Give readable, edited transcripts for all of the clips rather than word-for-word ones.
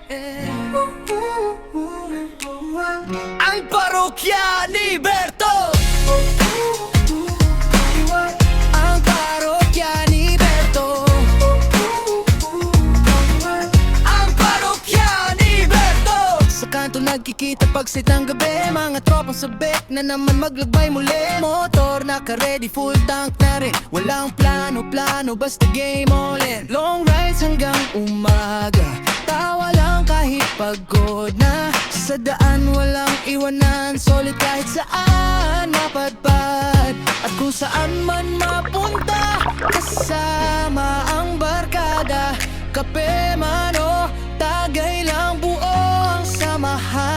Ang parokya ni Berto. Ang parokya ni Berto. Ang parokya ni Berto. Sa kanto nagkikita pagsit ng gabi, mga tropang sabik na naman maglagbay muli. Motor naka-ready, full tank na rin. Walang plano, basta game all in. Long rides hanggang umaga, tawa lang kahit pagod na. Sa daan walang iwanan, solid kahit saan mapadpad. At kung saan man mapunta, kasama ang barkada. Kape man o tagay lang, buo ang samahan.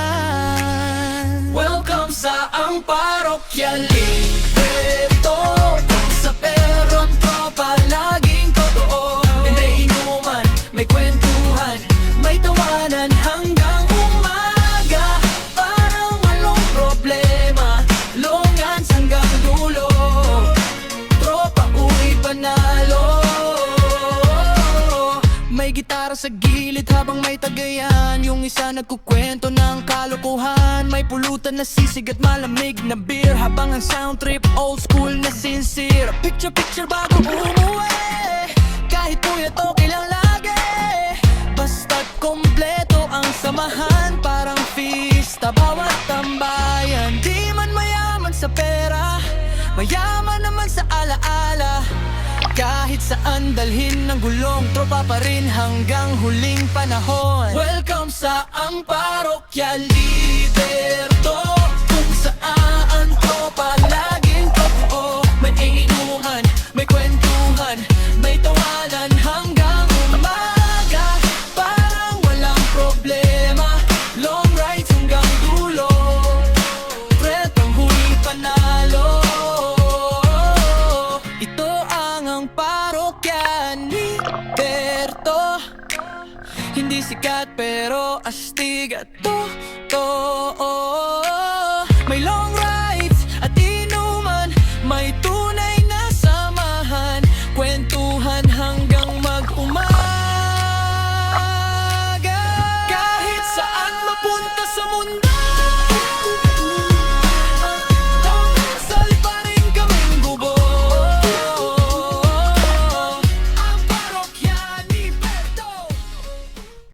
Welcome sa ang parokya Liberto. Sa peron tropa, laging totoo. May inuman, may kwentuhan, may tawanan hanggang umaga. Parang walang problema, longan hanggang dulo. Tropa, uwi panalo. May gitara sa gilid habang may tagayan. Yung isa nagkukwento ng kalokohan. May pulutan na sisig at malamig na beer, habang ang sound trip old school na sincere. Picture bago umuwi, kahit puyat okay lang lagi. Basta't kompleto ang samahan, parang fiesta bawat tambayan. Di man mayaman sa pera, mayaman naman sa alaala. Kahit saan dalhin ng gulong, tropa pa rin hanggang huling panahon. Welcome sa ang parokya Liberto. Kung saan tropa, laging totoo. May inuhan, may kwentuhan, may tawanan hanggang umaga. Parang walang problema, long rides hanggang dulo. Pretong huling panalo. Ito ang parokya ni Berto. Hindi sikat pero astig at to. May long